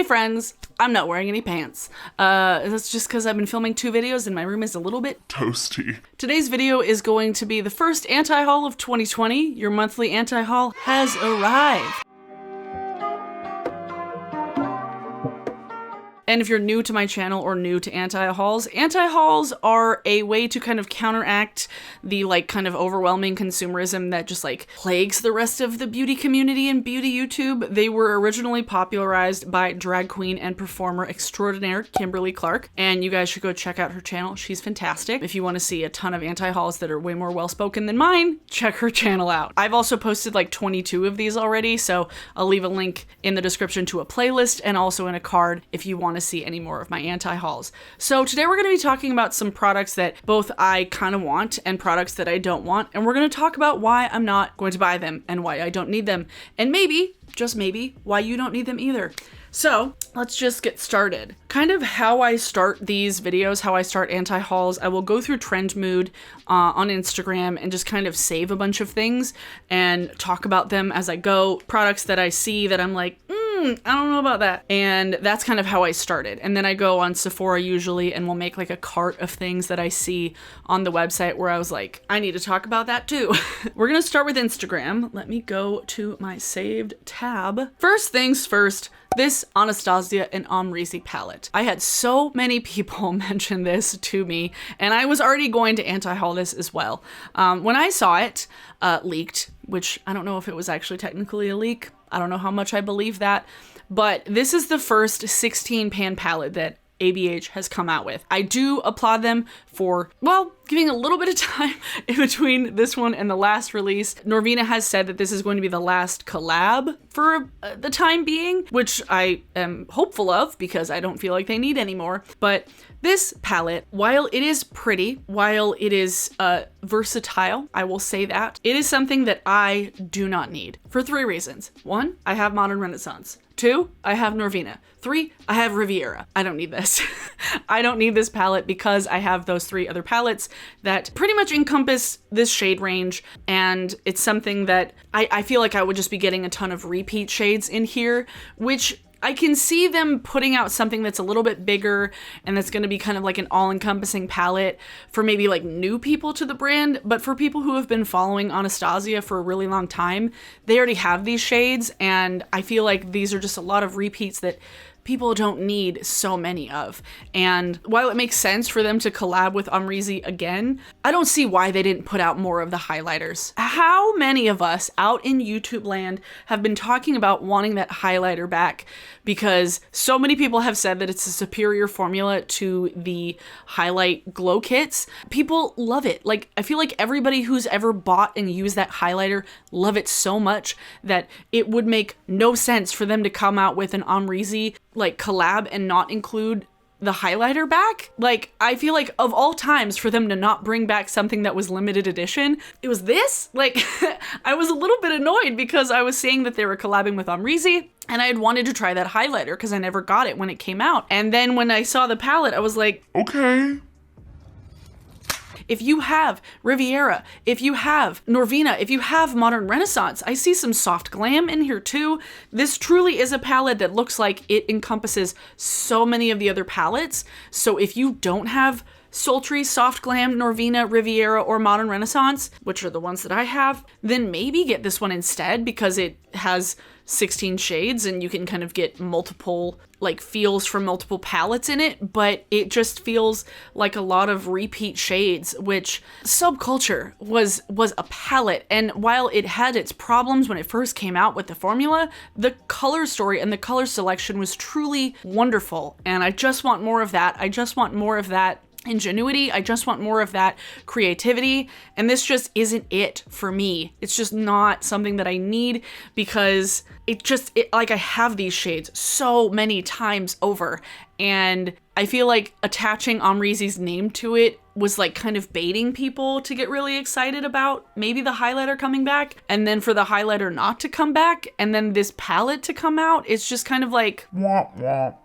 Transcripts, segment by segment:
Hey friends, I'm not wearing any pants. That's just because I've been filming 2 videos and my room is a little bit toasty. Today's video is going to be the first anti-haul of 2020. Your monthly anti-haul has arrived. And if you're new to my channel or new to anti-hauls are a way to kind of counteract the kind of overwhelming consumerism that just plagues the rest of the beauty community and beauty YouTube. They were originally popularized by drag queen and performer extraordinaire Kimberly Clark, and you guys should go check out her channel. She's fantastic. If you want to see a ton of anti-hauls that are way more well-spoken than mine, check her channel out. I've also posted 22 of these already, so I'll leave a link in the description to a playlist and also in a card if you want to see any more of my anti-hauls. So today we're going to be talking about some products that both I kind of want and products that I don't want, and we're going to talk about why I'm not going to buy them and why I don't need them, and maybe, just maybe, why you don't need them either. So let's just get started. Kind of how I start these videos, how I start anti-hauls, I will go through Trend Mood on Instagram and just kind of save a bunch of things and talk about them as I go. Products that I see that I'm like, I don't know about that. And that's kind of how I started. And then I go on Sephora usually and we'll make a cart of things that I see on the website where I was like, I need to talk about that too. We're gonna start with Instagram. Let me go to my saved tab. First things first, this Anastasia and Amrezy palette. I had so many people mention this to me, and I was already going to anti-haul this as well. When I saw it leaked, which I don't know if it was actually technically a leak, I don't know how much I believe that, but this is the first 16 pan palette that ABH has come out with. I do applaud them for, well, giving a little bit of time in between this one and the last release. Norvina has said that this is going to be the last collab for the time being, which I am hopeful of because I don't feel like they need any more. But this palette, while it is pretty, while it is versatile, I will say that, it is something that I do not need for 3 reasons. 1, I have Modern Renaissance. 2, I have Norvina. 3, I have Riviera. I don't need this. I don't need this palette because I have those 3 other palettes that pretty much encompass this shade range, and it's something that I feel like I would just be getting a ton of repeat shades in here, which I can see them putting out something that's a little bit bigger and that's going to be kind of an all-encompassing palette for maybe new people to the brand, but for people who have been following Anastasia for a really long time, they already have these shades, and I feel like these are just a lot of repeats that people don't need so many of. And while it makes sense for them to collab with Amrezy again, I don't see why they didn't put out more of the highlighters. How many of us out in YouTube land have been talking about wanting that highlighter back because so many people have said that it's a superior formula to the highlight glow kits? People love it. I feel like everybody who's ever bought and used that highlighter love it so much that it would make no sense for them to come out with an Amrezy collab and not include the highlighter back. I feel like of all times for them to not bring back something that was limited edition, it was this. I was a little bit annoyed because I was seeing that they were collabing with Amrezy and I had wanted to try that highlighter because I never got it when it came out. And then when I saw the palette, I was like, okay. If you have Riviera, if you have Norvina, if you have Modern Renaissance, I see some soft glam in here too. This truly is a palette that looks like it encompasses so many of the other palettes. So if you don't have sultry, soft glam, Norvina, Riviera, or Modern Renaissance, which are the ones that I have, then maybe get this one instead because it has 16 shades and you can kind of get multiple feels from multiple palettes in it, but it just feels like a lot of repeat shades, which Subculture was a palette, and while it had its problems when it first came out with the formula, the color story and the color selection was truly wonderful, and I just want more of that. I just want more of that ingenuity. I just want more of that creativity, and this just isn't it for me. It's just not something that I need because I have these shades so many times over, and I feel like attaching Amrezy's name to it was kind of baiting people to get really excited about maybe the highlighter coming back, and then for the highlighter not to come back, and then this palette to come out. It's just kind of womp womp.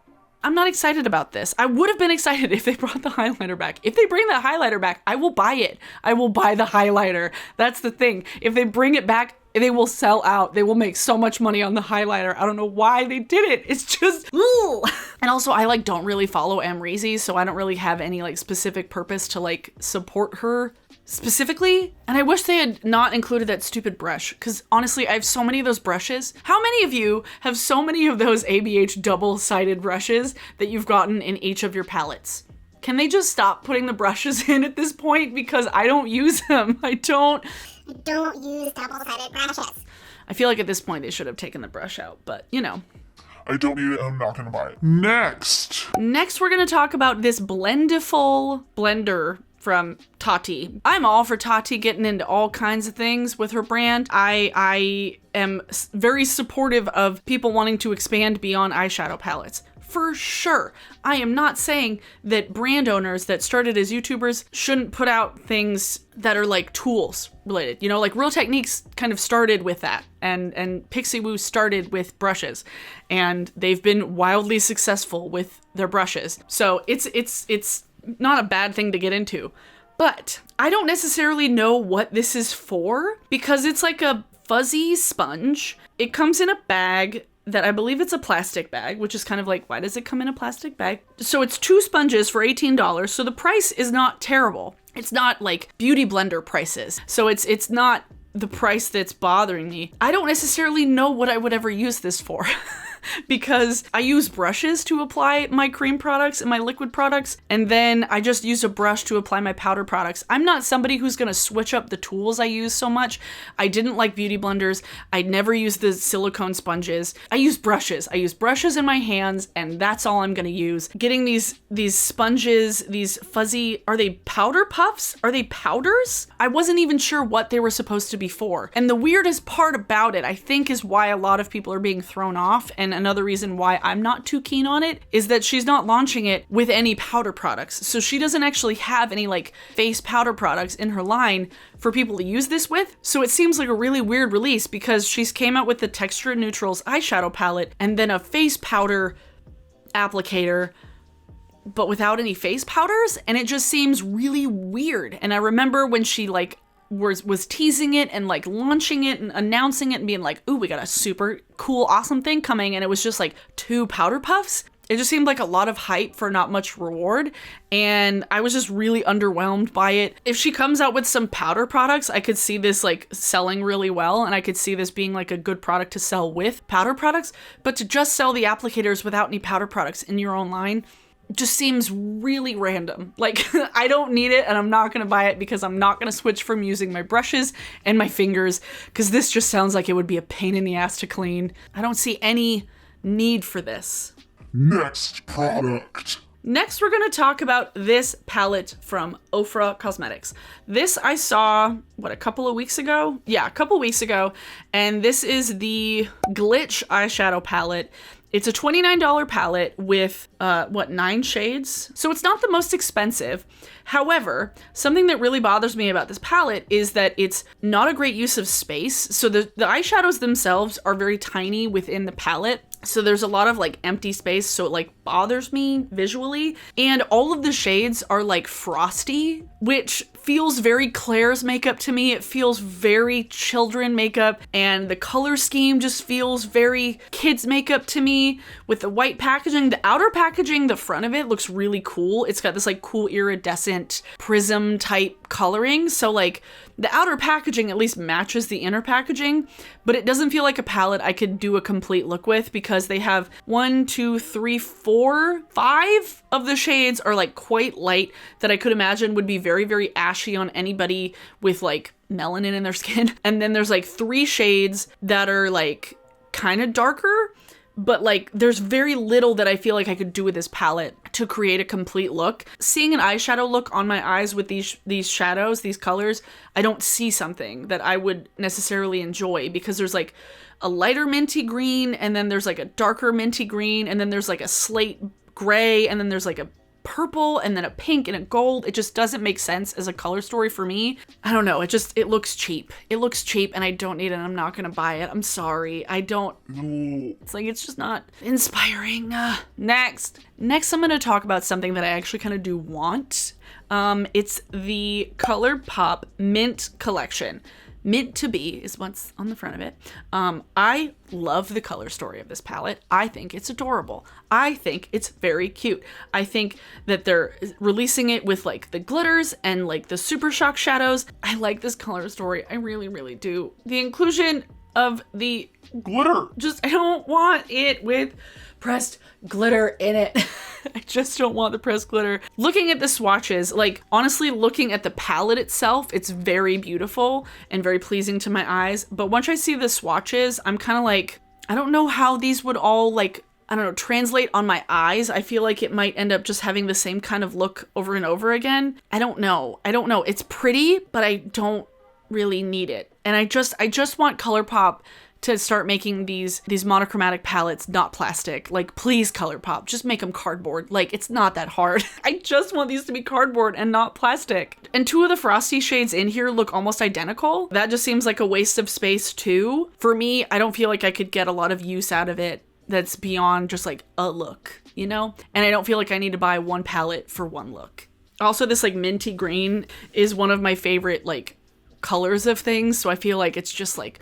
I'm not excited about this. I would have been excited if they brought the highlighter back. If they bring that highlighter back, I will buy it. I will buy the highlighter. That's the thing. If they bring it back, they will sell out. They will make so much money on the highlighter. I don't know why they did it. It's just, ooh. And also I like don't really follow amrezy, so I don't really have any like specific purpose to like support her specifically. And I wish they had not included that stupid brush, because honestly, I have so many of those brushes. How many of you have so many of those ABH double-sided brushes that you've gotten in each of your palettes? Can they just stop putting the brushes in at this point? Because I don't use them. I don't use double-sided brushes. I feel like at this point they should have taken the brush out, but you know. I don't need it, I'm not gonna buy it. Next we're gonna talk about this Blendiful blender from Tarte. I'm all for Tarte getting into all kinds of things with her brand. I am very supportive of people wanting to expand beyond eyeshadow palettes. For sure. I am not saying that brand owners that started as YouTubers shouldn't put out things that are like tools related. You know, like Real Techniques kind of started with that, and Pixie Woo started with brushes, and they've been wildly successful with their brushes. So it's not a bad thing to get into. But I don't necessarily know what this is for, because it's like a fuzzy sponge. It comes in a bag that I believe it's a plastic bag, which is kind of like, why does it come in a plastic bag? So it's 2 sponges for $18, so the price is not terrible. It's not like beauty blender prices, so it's not the price that's bothering me. I don't necessarily know what I would ever use this for. Because I use brushes to apply my cream products and my liquid products, and then I just use a brush to apply my powder products. I'm not somebody who's gonna switch up the tools I use so much. I didn't like beauty blenders. I never use the silicone sponges. I use brushes. I use brushes in my hands, and that's all I'm gonna use. Getting these sponges, these fuzzy, are they powder puffs? Are they powders? I wasn't even sure what they were supposed to be for. And the weirdest part about it, I think, is why a lot of people are being thrown off, and another reason why I'm not too keen on it, is that she's not launching it with any powder products. So she doesn't actually have any like face powder products in her line for people to use this with. So it seems like a really weird release, because she's came out with the Texture Neutrals eyeshadow palette and then a face powder applicator, but without any face powders, and it just seems really weird. And I remember when she like was teasing it and like launching it and announcing it and being like, ooh, we got a super cool, awesome thing coming, and it was just like 2 powder puffs. It just seemed like a lot of hype for not much reward, and I was just really underwhelmed by it. If she comes out with some powder products, I could see this like selling really well, and I could see this being like a good product to sell with powder products, but to just sell the applicators without any powder products in your own line just seems really random. Like, I don't need it, and I'm not gonna buy it, because I'm not gonna switch from using my brushes and my fingers, because this just sounds like it would be a pain in the ass to clean. I don't see any need for this. Next product. Next, we're gonna talk about this palette from Ofra Cosmetics. This I saw, what, a couple of weeks ago? Yeah, a couple weeks ago, and this is the Glitch eyeshadow palette. It's a $29 palette with, 9 shades? So it's not the most expensive. However, something that really bothers me about this palette is that it's not a great use of space. So the eyeshadows themselves are very tiny within the palette. So there's a lot of like empty space, so it like bothers me visually. And all of the shades are like frosty, which feels very Claire's makeup to me. It feels very children makeup, and the color scheme just feels very kids makeup to me with the white packaging. The outer packaging, the front of it looks really cool. It's got this like cool iridescent prism type coloring. So like the outer packaging at least matches the inner packaging, but it doesn't feel like a palette I could do a complete look with, because they have 1, 2, 3, 4, 5 of the shades are like quite light that I could imagine would be very, very ashy on anybody with like melanin in their skin. And then there's like 3 shades that are like kind of darker, but like there's very little that I feel like I could do with this palette to create a complete look. Seeing an eyeshadow look on my eyes with these shadows, these colors, I don't see something that I would necessarily enjoy, because there's like a lighter minty green, and then there's like a darker minty green, and then there's like a slate gray, and then there's like a purple and then a pink and a gold. It just doesn't make sense as a color story for me. I don't know. It looks cheap. It looks cheap and I don't need it. I'm not going to buy it. I'm sorry. It's like, it's just not inspiring. Next, I'm going to talk about something that I actually kind of do want. It's the Colourpop Mint collection. Mint to be is what's on the front of it. I love the color story of this palette. I think it's adorable. I think it's very cute. I think that they're releasing it with like the glitters and like the super shock shadows. I like this color story. I really, really do. The inclusion of the Glitter. I don't want it with pressed glitter in it. I just don't want the pressed glitter. Looking at the swatches, like honestly looking at the palette itself, it's very beautiful and very pleasing to my eyes. But once I see the swatches, I'm kind of like, I don't know how these would all like, I don't know, translate on my eyes. I feel like it might end up just having the same kind of look over and over again. I don't know. It's pretty, but I don't really need it. And I just want Colourpop to start making these monochromatic palettes not plastic. Like, please, Colourpop, just make them cardboard. Like, it's not that hard. I just want these to be cardboard and not plastic. And two of the frosty shades in here look almost identical. That just seems like a waste of space too. For me, I don't feel like I could get a lot of use out of it that's beyond just like a look, you know? And I don't feel like I need to buy one palette for one look. Also, this like minty green is one of my favorite like colors of things. So I feel like it's just like,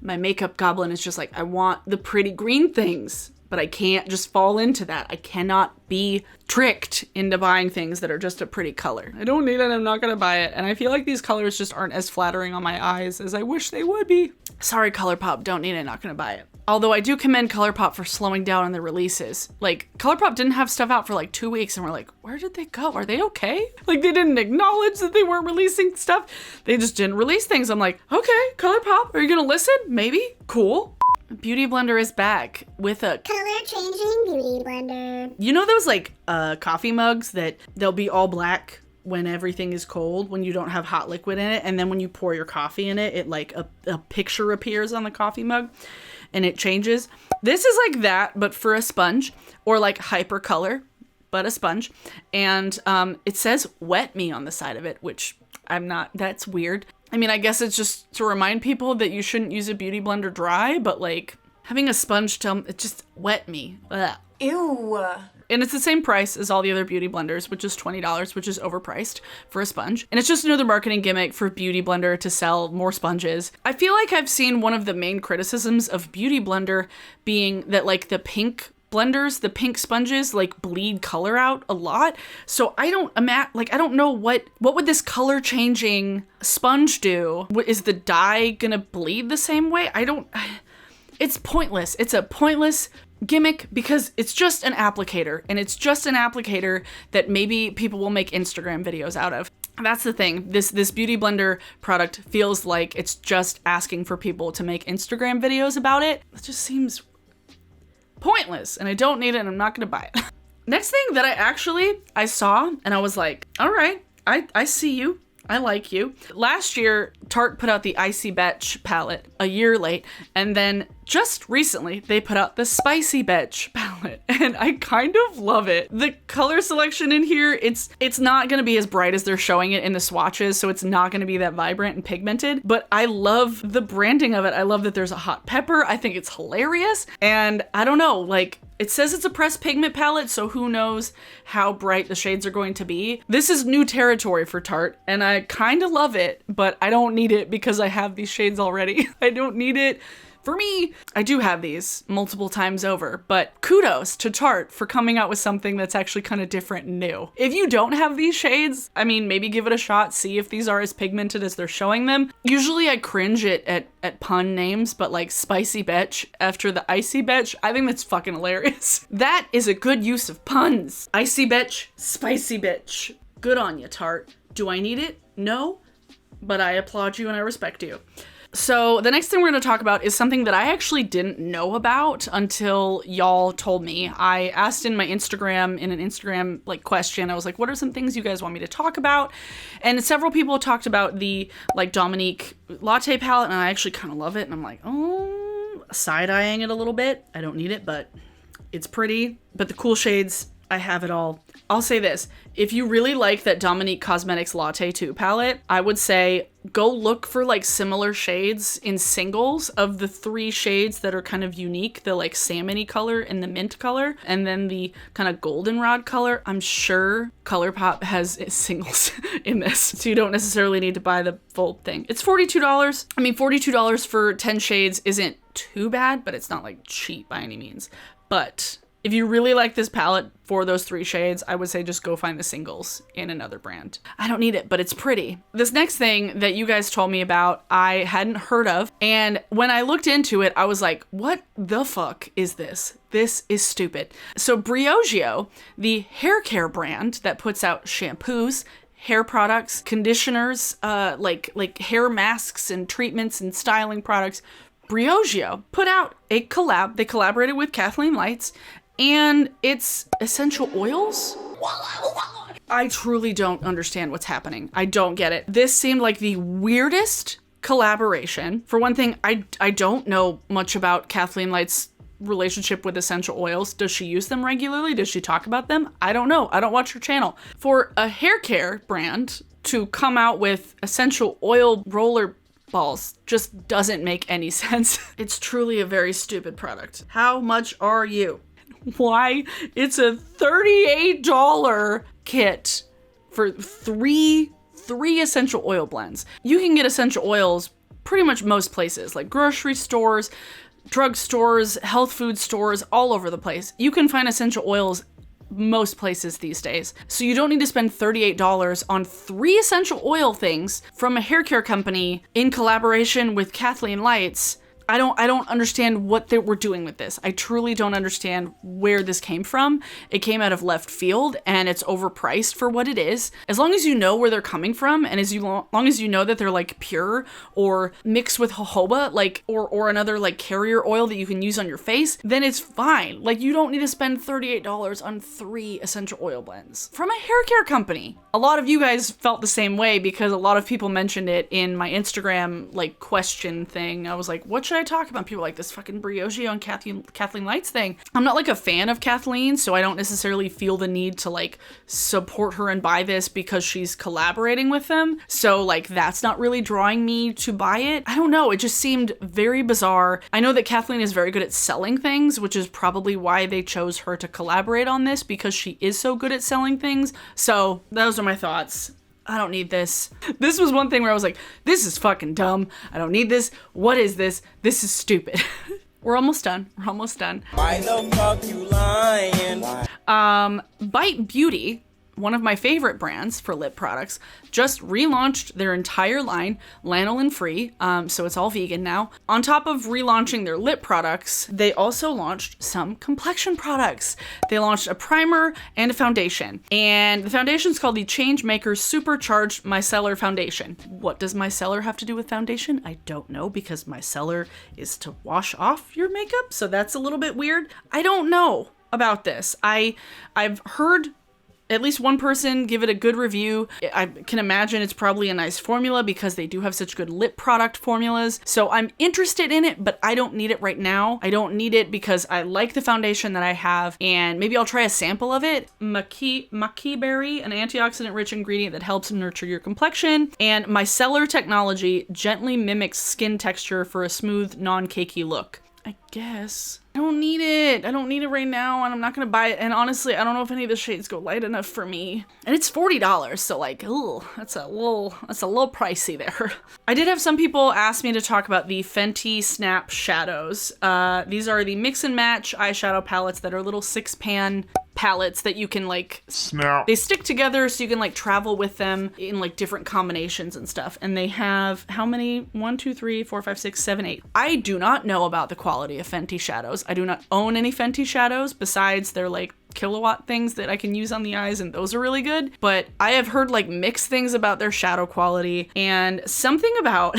my makeup goblin is just like, I want the pretty green things, but I can't just fall into that. I cannot be tricked into buying things that are just a pretty color. I don't need it. I'm not going to buy it. And I feel like these colors just aren't as flattering on my eyes as I wish they would be. Sorry, Colourpop, don't need it. Not going to buy it. Although I do commend Colourpop for slowing down on the releases. Like, Colourpop didn't have stuff out for like 2 weeks and we're like, where did they go? Are they okay? Like, they didn't acknowledge that they weren't releasing stuff. They just didn't release things. I'm like, okay, Colourpop, are you gonna listen? Maybe? Cool. Beauty Blender is back with a color changing beauty blender. You know those like coffee mugs that they'll be all black when everything is cold, when you don't have hot liquid in it, and then when you pour your coffee in it, it like a picture appears on the coffee mug and it changes. This is like that, but for a sponge, or like Hypercolor, but a sponge. And it says Wet Me on the side of it, which that's weird. I mean, I guess it's just to remind people that you shouldn't use a beauty blender dry, but like having a sponge it just wet me. Ugh. Ew. And it's the same price as all the other beauty blenders, which is $20, which is overpriced for a sponge. And it's just another marketing gimmick for Beauty Blender to sell more sponges. I feel like I've seen one of the main criticisms of Beauty Blender being that like the pink blenders, the pink sponges like bleed color out a lot. So I don't know what would this color changing sponge do? Is the dye gonna bleed the same way? It's pointless. It's a pointless gimmick because it's just an applicator, and it's just an applicator that maybe people will make Instagram videos out of. That's the thing. This Beauty Blender product feels like it's just asking for people to make Instagram videos about it. It just seems pointless, and I don't need it, and I'm not gonna buy it. Next thing that I saw, and I was like, all right, I see you. I like you. Last year, Tarte put out the Icy Betch palette a year late, and then just recently they put out the Spicy Betch palette, and I kind of love it. The color selection in here, it's not gonna be as bright as they're showing it in the swatches, so it's not gonna be that vibrant and pigmented, but I love the branding of it. I love that there's a hot pepper. I think it's hilarious, and I don't know, like, it says it's a pressed pigment palette, so who knows how bright the shades are going to be. This is new territory for Tarte, and I kind of love it, but I don't need it because I have these shades already. I don't need it. For me, I do have these multiple times over, but kudos to Tarte for coming out with something that's actually kind of different and new. If you don't have these shades, I mean, maybe give it a shot, see if these are as pigmented as they're showing them. Usually I cringe at pun names, but like Spicy Betch after the Icy Betch, I think that's fucking hilarious. That is a good use of puns. Icy Betch, Spicy Betch. Good on you, Tarte. Do I need it? No, but I applaud you and I respect you. So the next thing we're going to talk about is something that I actually didn't know about until y'all told me. I asked in an Instagram like question, I was like, what are some things you guys want me to talk about? And several people talked about the like Dominique latte palette, and I actually kind of love it. And I'm like, oh, side-eyeing it a little bit. I don't need it, but it's pretty. But the cool shades I have it all. I'll say this. If you really like that Dominique Cosmetics Latte 2 palette, I would say go look for like similar shades in singles of the 3 shades that are kind of unique, the like salmony color and the mint color, and then the kind of goldenrod color. I'm sure Colourpop has singles in this, so you don't necessarily need to buy the full thing. It's $42. I mean, $42 for 10 shades isn't too bad, but it's not like cheap by any means. But if you really like this palette for those 3 shades, I would say just go find the singles in another brand. I don't need it, but it's pretty. This next thing that you guys told me about, I hadn't heard of. And when I looked into it, I was like, what the fuck is this? This is stupid. So Briogeo, the hair care brand that puts out shampoos, hair products, conditioners, like hair masks and treatments and styling products, Briogeo put out a collab. They collaborated with Kathleen Lights, and it's essential oils. I truly don't understand what's happening. I don't get it. This seemed like the weirdest collaboration. For one thing, I don't know much about Kathleen Lights' relationship with essential oils. Does she use them regularly? Does she talk about them? I don't know. I don't watch her channel. For a hair care brand to come out with essential oil roller balls just doesn't make any sense. It's truly a very stupid product. How much are you? Why? It's a $38 kit for three essential oil blends. You can get essential oils pretty much most places, like grocery stores, drugstores, health food stores, all over the place. You can find essential oils most places these days. So you don't need to spend $38 on 3 essential oil things from a hair care company in collaboration with Kathleen Lights. I don't understand what they were doing with this. I truly don't understand where this came from. It came out of left field and it's overpriced for what it is. As long as you know where they're coming from and long as you know that they're like pure or mixed with jojoba, like or another like carrier oil that you can use on your face, then it's fine. Like you don't need to spend $38 on 3 essential oil blends from a hair care company. A lot of you guys felt the same way because a lot of people mentioned it in my Instagram like question thing. I was like, what should I talk about? People are like, this fucking Briogeo and Kathleen Lights thing. I'm not like a fan of Kathleen, so I don't necessarily feel the need to like support her and buy this because she's collaborating with them. So like that's not really drawing me to buy it. I don't know. It just seemed very bizarre. I know that Kathleen is very good at selling things, which is probably why they chose her to collaborate on this, because she is so good at selling things. So those are my thoughts. I don't need this. This was one thing where I was like, this is fucking dumb. I don't need this. What is this? This is stupid. We're almost done. We're almost done. Why the fuck you lying? Bite Beauty, one of my favorite brands for lip products, just relaunched their entire line, lanolin free, so it's all vegan now. On top of relaunching their lip products, they also launched some complexion products. They launched a primer and a foundation, and the foundation's called the Changemaker Supercharged Micellar Foundation. What does micellar have to do with foundation? I don't know, because micellar is to wash off your makeup, so that's a little bit weird. I don't know about this. I've heard at least one person give it a good review. I can imagine it's probably a nice formula because they do have such good lip product formulas. So I'm interested in it, but I don't need it right now. I don't need it because I like the foundation that I have, and maybe I'll try a sample of it. Maki berry, an antioxidant-rich ingredient that helps nurture your complexion, and micellar technology gently mimics skin texture for a smooth, non-cakey look. I guess. I don't need it. I don't need it right now, and I'm not gonna buy it. And honestly, I don't know if any of the shades go light enough for me. And it's $40, so like, ooh, that's a little pricey there. I did have some people ask me to talk about the Fenty Snap Shadows. These are the mix and match eyeshadow palettes that are little 6-pan palettes that you can like Snap. They stick together so you can like travel with them in like different combinations and stuff. And they have how many? 1, 2, 3, 4, 5, 6, 7, 8. I do not know about the quality of Fenty shadows. I do not own any Fenty shadows besides their like kilowatt things that I can use on the eyes, and those are really good. But I have heard like mixed things about their shadow quality, and something about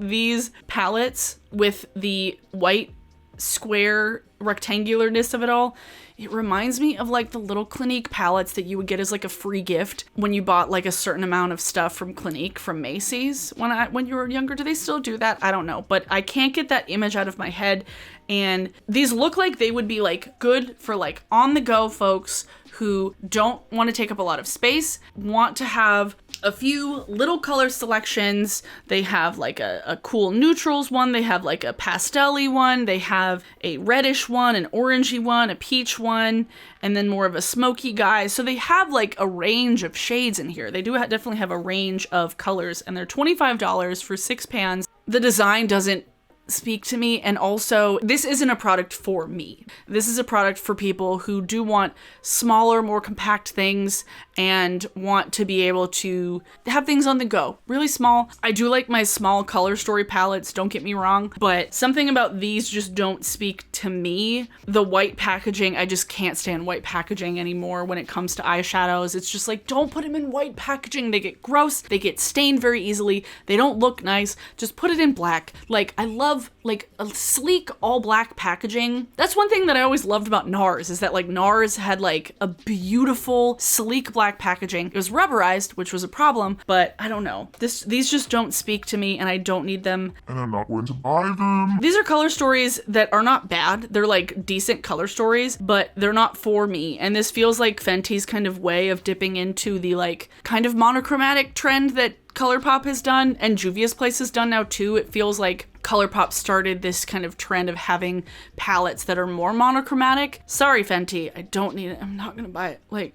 these palettes with the white square rectangularness of it all, it reminds me of like the little Clinique palettes that you would get as like a free gift when you bought like a certain amount of stuff from Clinique from Macy's when you were younger. Do they still do that? I don't know, but I can't get that image out of my head. And these look like they would be like good for like on the go folks who don't want to take up a lot of space, want to have a few little color selections. They have like a cool neutrals one, they have like a pastel-y one, they have a reddish one, an orangey one, a peach one, and then more of a smoky guy. So they have like a range of shades in here. They do definitely have a range of colors, and they're $25 for 6 pans. The design doesn't speak to me, and also this isn't a product for me. This is a product for people who do want smaller, more compact things and want to be able to have things on the go. Really small. I do like my small color story palettes, don't get me wrong, but something about these just don't speak to me. The white packaging, I just can't stand white packaging anymore when it comes to eyeshadows. It's just like, don't put them in white packaging. They get gross, they get stained very easily, they don't look nice. Just put it in black. Like, I love like a sleek all black packaging. That's one thing that I always loved about NARS, is that like NARS had like a beautiful sleek black packaging. It was rubberized, which was a problem, but I don't know. These just don't speak to me, and I don't need them. And I'm not going to buy them. These are color stories that are not bad. They're like decent color stories, but they're not for me. And this feels like Fenty's kind of way of dipping into the like kind of monochromatic trend that Colourpop has done, and Juvia's Place has done now too. It feels like Colourpop started this kind of trend of having palettes that are more monochromatic. Sorry, Fenty, I don't need it. I'm not gonna buy it. Like,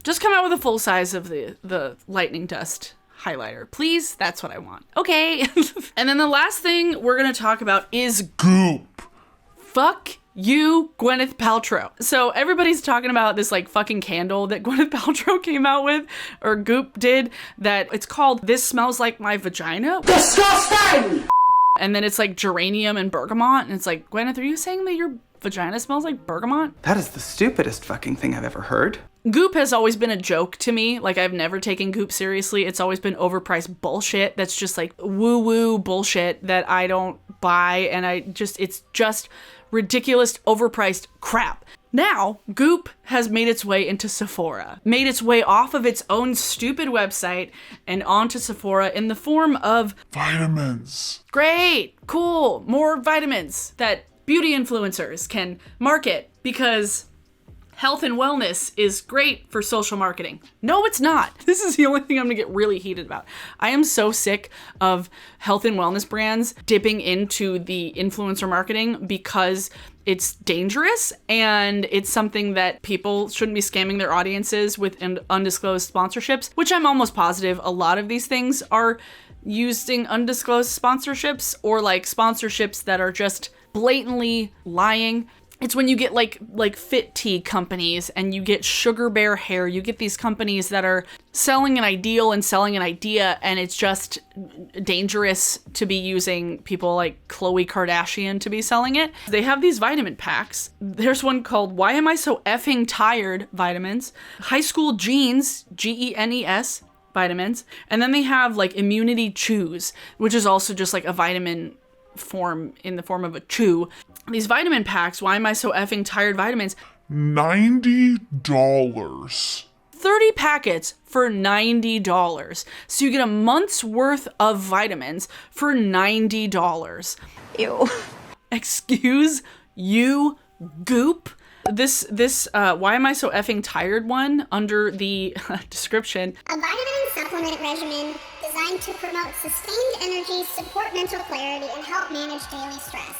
just come out with a full size of the lightning dust highlighter, please. That's what I want. Okay. And then the last thing we're gonna talk about is Goop. fuck you, Gwyneth Paltrow. So everybody's talking about this like fucking candle that Gwyneth Paltrow came out with, or Goop did, that it's called This Smells Like My Vagina. Disgusting! And then it's like geranium and bergamot, and it's like, Gwyneth, are you saying that your vagina smells like bergamot? That is the stupidest fucking thing I've ever heard. Goop has always been a joke to me. Like, I've never taken Goop seriously. It's always been overpriced bullshit that's just like woo-woo bullshit that I don't buy, and it's just ridiculous, overpriced crap. Now, Goop has made its way into Sephora, made its way off of its own stupid website and onto Sephora in the form of Vitamins. great, cool, more vitamins that beauty influencers can market because health and wellness is great for social marketing. No, it's not. This is the only thing I'm gonna get really heated about. I am so sick of health and wellness brands dipping into the influencer marketing because it's dangerous, and it's something that people shouldn't be scamming their audiences with undisclosed sponsorships, which I'm almost positive a lot of these things are using undisclosed sponsorships, or like sponsorships that are just blatantly lying. It's when you get like fit tea companies, and you get Sugar Bear hair, you get these companies that are selling an ideal and selling an idea, and it's just dangerous to be using people like Khloe Kardashian to be selling it. They have these vitamin packs. There's one called Why Am I So Effing Tired vitamins, High School Genes, GENES vitamins, and then they have like Immunity Chews, which is also just like a vitamin form in the form of a chew. These vitamin packs, Why Am I So Effing Tired vitamins, $90. 30 packets for $90. So you get a month's worth of vitamins for $90. Ew. Excuse you, Goop? This Why Am I So Effing Tired one, under the description, A vitamin supplement regimen designed to promote sustained energy, support mental clarity, and help manage daily stress.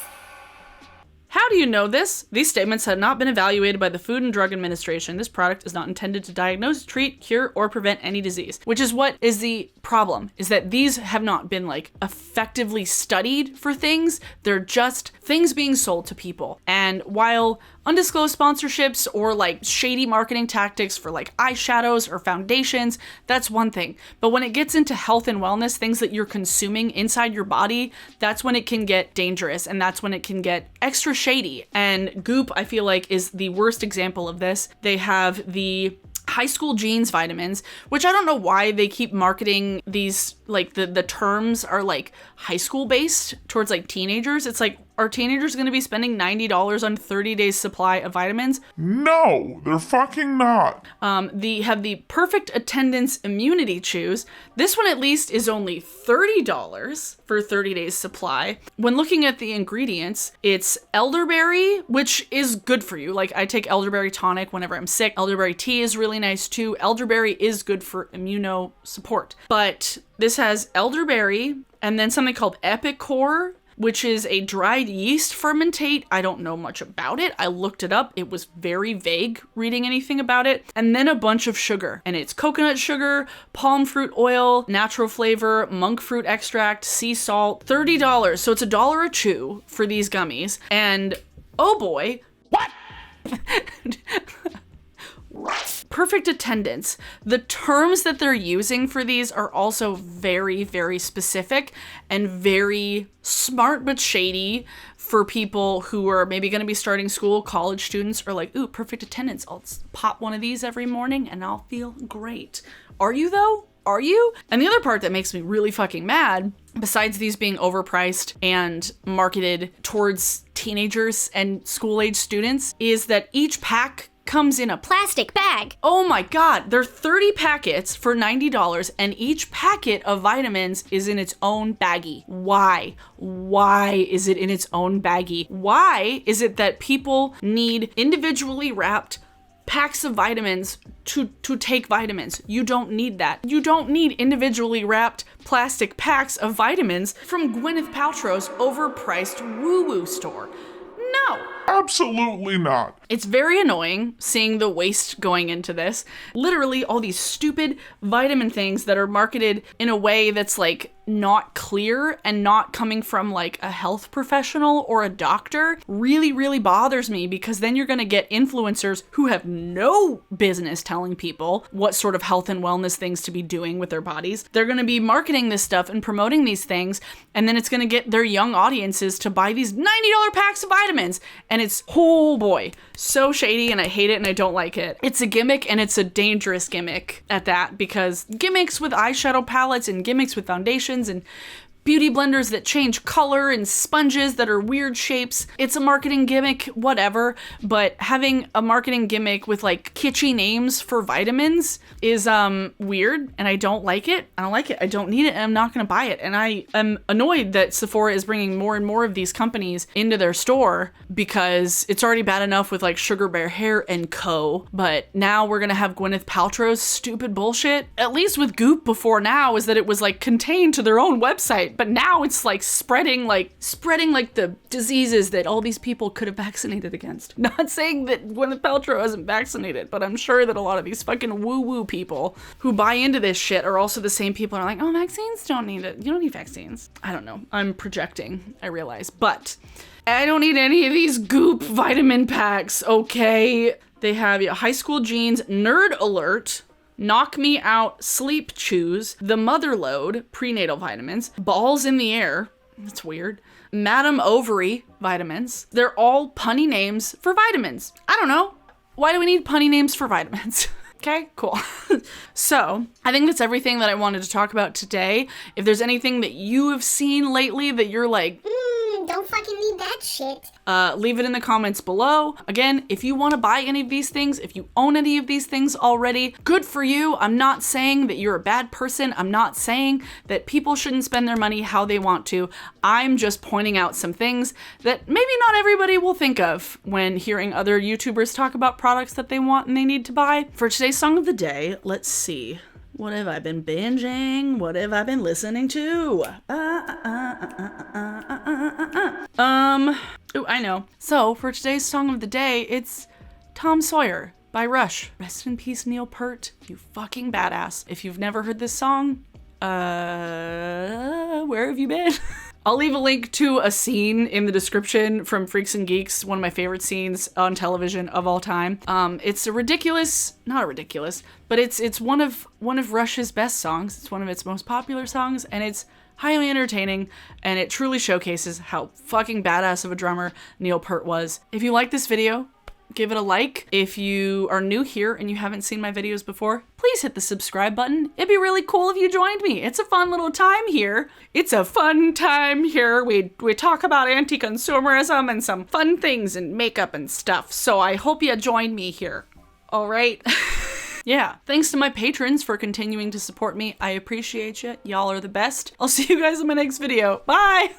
how do you know this? These statements have not been evaluated by the Food and Drug Administration. This product is not intended to diagnose, treat, cure, or prevent any disease. Which is what is the problem, is that these have not been like effectively studied for things. They're just things being sold to people. And while undisclosed sponsorships or like shady marketing tactics for like eyeshadows or foundations, that's one thing. But when it gets into health and wellness, things that you're consuming inside your body, that's when it can get dangerous, and that's when it can get extra shady. And Goop, I feel like, is the worst example of this. They have the High School Genes vitamins, which I don't know why they keep marketing these like the terms are like high school based towards like teenagers. It's like, are teenagers going to be spending $90 on 30 days supply of vitamins? No, they're fucking not. They have the perfect attendance immunity chews. This one at least is only $30 for 30 days supply. When looking at the ingredients, it's elderberry, which is good for you. Like I take elderberry tonic whenever I'm sick. Elderberry tea is really nice too. Elderberry is good for immuno support. But this has elderberry and then something called Epicor, which is a dried yeast fermentate. I don't know much about it. I looked it up. It was very vague reading anything about it. And then a bunch of sugar. And it's coconut sugar, palm fruit oil, natural flavor, monk fruit extract, sea salt, $30. So it's $1 a chew for these gummies. And oh boy. What? Perfect attendance. The terms that they're using for these are also very, very specific and very smart but shady for people who are maybe going to be starting school, college students, or like, ooh, perfect attendance. I'll pop one of these every morning and I'll feel great. Are you though? Are you? And the other part that makes me really fucking mad, besides these being overpriced and marketed towards teenagers and school-age students, is that each pack comes in a plastic bag. Oh my god, they're 30 packets for $90 and each packet of vitamins is in its own baggie. Why? Why is it in its own baggie? Why is it that people need individually wrapped packs of vitamins to take vitamins? You don't need that. You don't need individually wrapped plastic packs of vitamins from Gwyneth Paltrow's overpriced woo-woo store. No. Absolutely not. It's very annoying seeing the waste going into this. Literally all these stupid vitamin things that are marketed in a way that's like not clear and not coming from like a health professional or a doctor really, really bothers me, because then you're going to get influencers who have no business telling people what sort of health and wellness things to be doing with their bodies. They're going to be marketing this stuff and promoting these things, and then it's going to get their young audiences to buy these $90 packs of vitamins. And it's, oh boy, so shady, and I hate it and I don't like it. It's a gimmick, and it's a dangerous gimmick at that, because gimmicks with eyeshadow palettes and gimmicks with foundations and beauty blenders that change color and sponges that are weird shapes. It's a marketing gimmick, whatever, but having a marketing gimmick with like kitschy names for vitamins is weird, and I don't like it. I don't like it. I don't need it, and I'm not going to buy it. And I am annoyed that Sephora is bringing more and more of these companies into their store, because it's already bad enough with like Sugar Bear Hair and Co. But now we're going to have Gwyneth Paltrow's stupid bullshit. At least with Goop before now is that it was like contained to their own website. But now it's like spreading like the diseases that all these people could have vaccinated against. Not saying that Gwyneth Paltrow isn't vaccinated, but I'm sure that a lot of these fucking woo-woo people who buy into this shit are also the same people who are like, oh, vaccines don't need it. You don't need vaccines. I don't know. I'm projecting, I realize. But I don't need any of these Goop vitamin packs, okay? They have high school jeans, nerd alert, Knock Me Out Sleep Chews, The Mother Load prenatal vitamins, Balls in the Air, that's weird, Madam Ovary vitamins. They're all punny names for vitamins. I don't know. Why do we need punny names for vitamins? Okay, cool. So, I think that's everything that I wanted to talk about today. If there's anything that you have seen lately that you're like, don't fucking need that shit, leave it in the comments below. Again, if you want to buy any of these things, if you own any of these things already, good for you. I'm not saying that you're a bad person. I'm not saying that people shouldn't spend their money how they want to. I'm just pointing out some things that maybe not everybody will think of when hearing other YouTubers talk about products that they want and they need to buy. For today's song of the day, let's see. What have I been binging? What have I been listening to? Ooh, I know. So, for today's song of the day, it's Tom Sawyer by Rush. Rest in peace, Neil Peart. You fucking badass. If you've never heard this song, where have you been? I'll leave a link to a scene in the description from Freaks and Geeks, one of my favorite scenes on television of all time. It's a ridiculous, not ridiculous, but it's one of Rush's best songs. It's one of its most popular songs, and it's highly entertaining, and it truly showcases how fucking badass of a drummer Neil Peart was. If you like this video, give it a like. If you are new here and you haven't seen my videos before, please hit the subscribe button. It'd be really cool if you joined me. It's a fun little time here. It's a fun time here. We talk about anti-consumerism and some fun things and makeup and stuff. So I hope you join me here. All right. Yeah, thanks to my patrons for continuing to support me. I appreciate you. Y'all are the best. I'll see you guys in my next video. Bye!